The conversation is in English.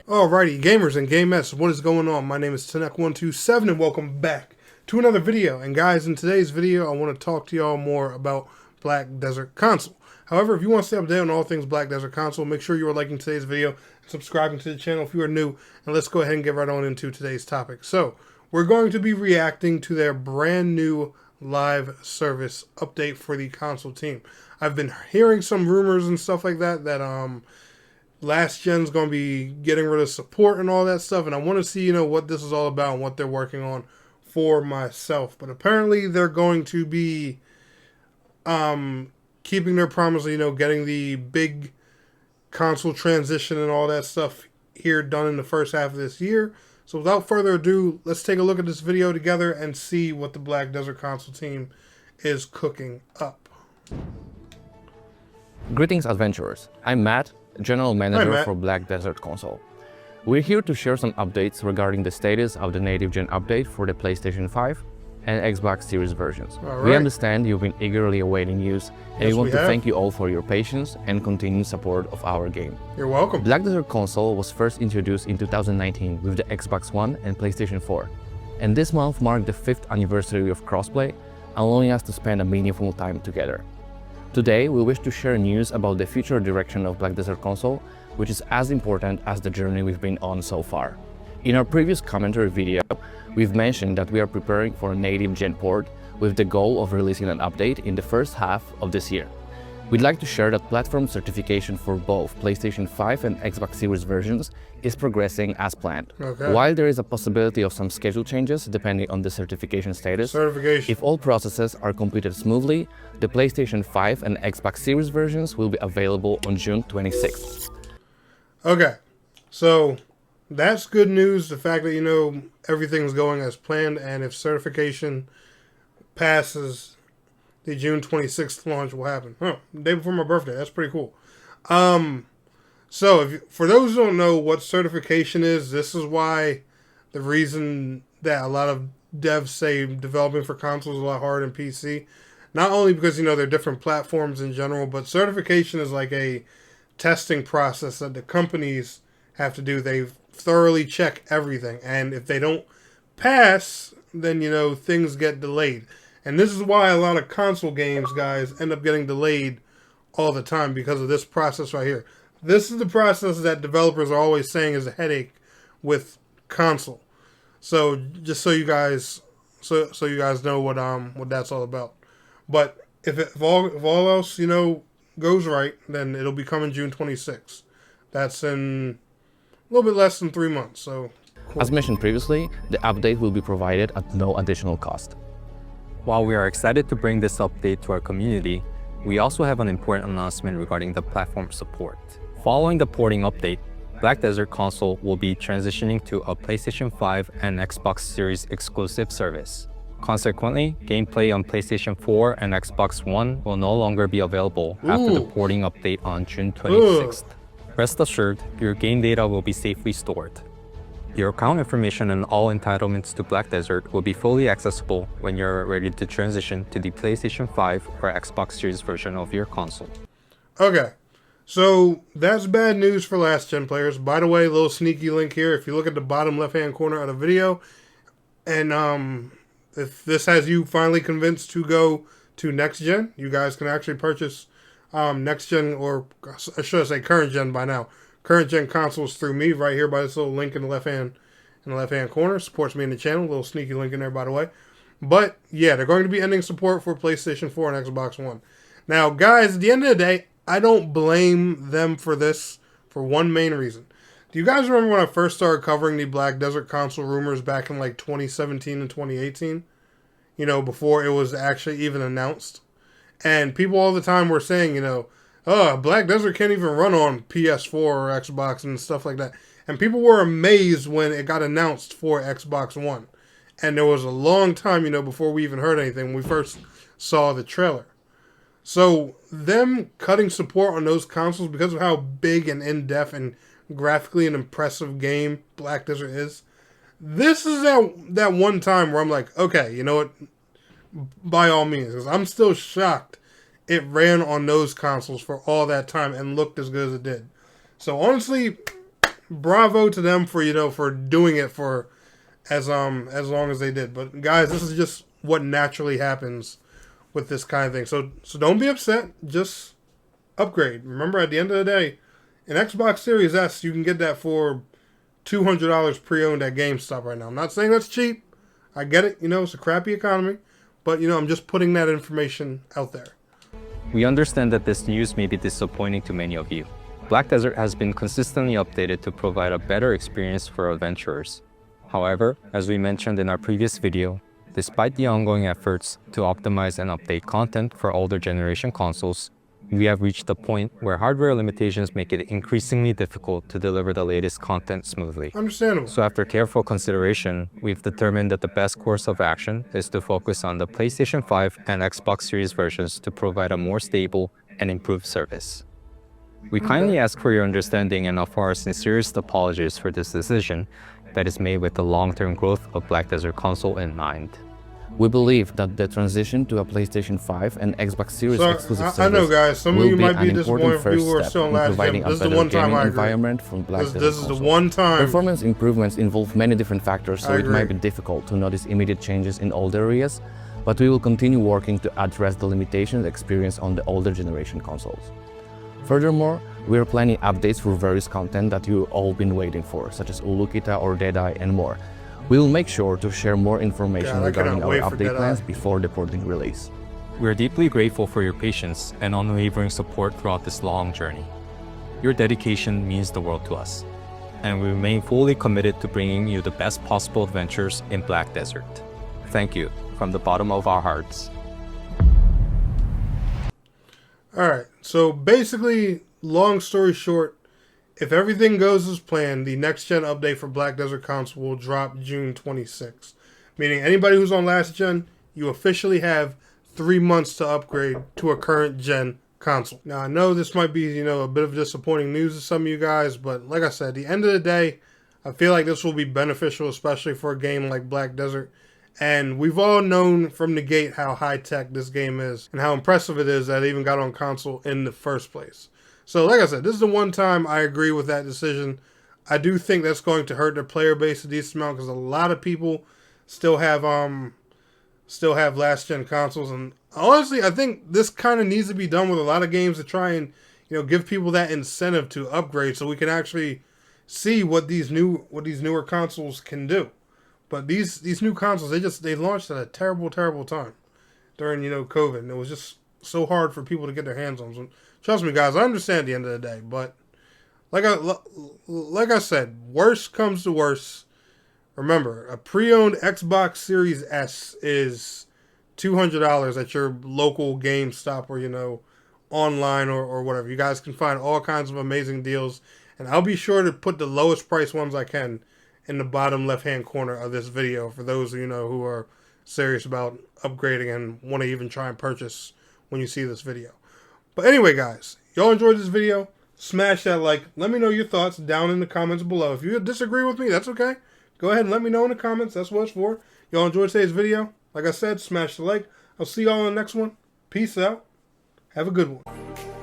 Alrighty, gamers and gamettes, what is going on? My name is Tenek127 and welcome back to another video. And guys, in today's video, I want to talk to y'all more about Black Desert Console. However, if you want to stay up to date on all things Black Desert Console, make sure you are liking today's video and subscribing to the channel if you are new. And let's go ahead and get right on into today's topic. So, we're going to be reacting to their brand new live service update for the console team. I've been hearing some rumors and stuff like that last gen's going to be getting rid of support and all that stuff, and I want to see, what this is all about and what they're working on for myself. But apparently they're going to be keeping their promise, getting the big console transition and all that stuff here done in the first half of this year. So without further ado, let's take a look at this video together and see what the Black Desert Console team is cooking up. Greetings, adventurers. I'm Matt, General Manager for Black Desert Console. We're here to share some updates regarding the status of the native gen update for the PlayStation 5 and Xbox Series versions. We understand you've been eagerly awaiting news, and we want to thank you all for your patience and continued support of our game. You're welcome. Black Desert Console was first introduced in 2019 with the Xbox One and PlayStation 4, and this month marked the 5th anniversary of crossplay, allowing us to spend a meaningful time together. Today, we wish to share news about the future direction of Black Desert Console, which is as important as the journey we've been on so far. In our previous commentary video, we've mentioned that we are preparing for a native gen port with the goal of releasing an update in the first half of this year. We'd like to share that platform certification for both PlayStation 5 and Xbox Series versions is progressing as planned. While there is a possibility of some schedule changes depending on the certification status, if all processes are completed smoothly, the PlayStation 5 and Xbox Series versions will be available on June 26th. Okay, so that's good news, the fact that, everything's going as planned, and if certification passes, the June 26th launch will happen. The day before my birthday. That's pretty cool. So, for those who don't know what certification is, this is why the reason that a lot of devs say developing for consoles is a lot harder than PC. Not only because, they're different platforms in general, but certification is like a testing process that the companies have to do. They thoroughly check everything. And if they don't pass, then, things get delayed. And this is why a lot of console games, guys, end up getting delayed all the time because of this process right here. This is the process that developers are always saying is a headache with console. So just so you guys, so you guys know what that's all about. But if all else goes right, then it'll be coming June 26th. That's in a little bit less than 3 months. So cool. As mentioned previously, the update will be provided at no additional cost. While we are excited to bring this update to our community, we also have an important announcement regarding the platform support. Following the porting update, Black Desert Console will be transitioning to a PlayStation 5 and Xbox Series exclusive service. Consequently, gameplay on PlayStation 4 and Xbox One will no longer be available after the porting update on June 26th. Rest assured, your game data will be safely stored. Your account information and all entitlements to Black Desert will be fully accessible when you're ready to transition to the PlayStation 5 or Xbox Series version of your console. Okay, so that's bad news for last gen players. By the way, a little sneaky link here. If you look at the bottom left hand corner of the video, and if this has you finally convinced to go to next gen, you guys can actually purchase next gen, or should I say current gen by now. Current gen consoles through me right here by this little link in the left hand corner. Supports me in the channel. A little sneaky link in there, by the way. But yeah, they're going to be ending support for PlayStation 4 and Xbox One. Now, guys, at the end of the day, I don't blame them for this for one main reason. Do you guys remember when I first started covering the Black Desert Console rumors back in like 2017 and 2018? Before it was actually even announced. And people all the time were saying, Black Desert can't even run on PS4 or Xbox and stuff like that. And people were amazed when it got announced for Xbox One. And there was a long time, before we even heard anything, when we first saw the trailer. So them cutting support on those consoles because of how big and in-depth and graphically an impressive game Black Desert is, this is that one time where I'm like, okay, you know what? By all means, because I'm still shocked it ran on those consoles for all that time and looked as good as it did. So honestly, bravo to them for, for doing it for as long as they did. But guys, this is just what naturally happens with this kind of thing. So don't be upset. Just upgrade. Remember, at the end of the day, an Xbox Series S, you can get that for $200 pre-owned at GameStop right now. I'm not saying that's cheap. I get it. It's a crappy economy. But, I'm just putting that information out there. We understand that this news may be disappointing to many of you. Black Desert has been consistently updated to provide a better experience for adventurers. However, as we mentioned in our previous video, despite the ongoing efforts to optimize and update content for older generation consoles, we have reached a point where hardware limitations make it increasingly difficult to deliver the latest content smoothly. Understandable. So after careful consideration, we've determined that the best course of action is to focus on the PlayStation 5 and Xbox Series versions to provide a more stable and improved service. We kindly ask for your understanding and offer our sincerest apologies for this decision that is made with the long-term growth of Black Desert console in mind. We believe that the transition to a PlayStation 5 and Xbox Series exclusive service I know, guys, some of you might be disappointed if you were still on last gen. This is the one time environment from Black Desert This is the one time. Performance improvements involve many different factors, so it might be difficult to notice immediate changes in old areas, but we will continue working to address the limitations experienced on the older generation consoles. Furthermore, we are planning updates for various content that you've all been waiting for, such as Ulukita or Deadeye and more. We will make sure to share more information regarding our update plans before the porting release. We are deeply grateful for your patience and unwavering support throughout this long journey. Your dedication means the world to us, and we remain fully committed to bringing you the best possible adventures in Black Desert. Thank you from the bottom of our hearts. Alright, so basically, long story short, if everything goes as planned, the next-gen update for Black Desert console will drop June 26th. Meaning anybody who's on last gen, you officially have 3 months to upgrade to a current-gen console. Now, I know this might be, a bit of disappointing news to some of you guys, but like I said, at the end of the day, I feel like this will be beneficial, especially for a game like Black Desert. And we've all known from the gate how high-tech this game is and how impressive it is that it even got on console in the first place. So, like I said, this is the one time I agree with that decision. I do think that's going to hurt their player base a decent amount because a lot of people still have last gen consoles, and honestly, I think this kind of needs to be done with a lot of games to try and give people that incentive to upgrade, so we can actually see what these newer consoles can do. But these new consoles, they launched at a terrible time during COVID, and it was just so hard for people to get their hands on them. Trust me, guys, I understand at the end of the day, but like I said, worst comes to worst. Remember, a pre-owned Xbox Series S is $200 at your local GameStop or online or whatever. You guys can find all kinds of amazing deals, and I'll be sure to put the lowest price ones I can in the bottom left-hand corner of this video for those who are serious about upgrading and want to even try and purchase when you see this video. But anyway, guys, y'all enjoyed this video, smash that like. Let me know your thoughts down in the comments below. If you disagree with me, that's okay. Go ahead and let me know in the comments. That's what it's for. Y'all enjoyed today's video? Like I said, smash the like. I'll see y'all in the next one. Peace out. Have a good one.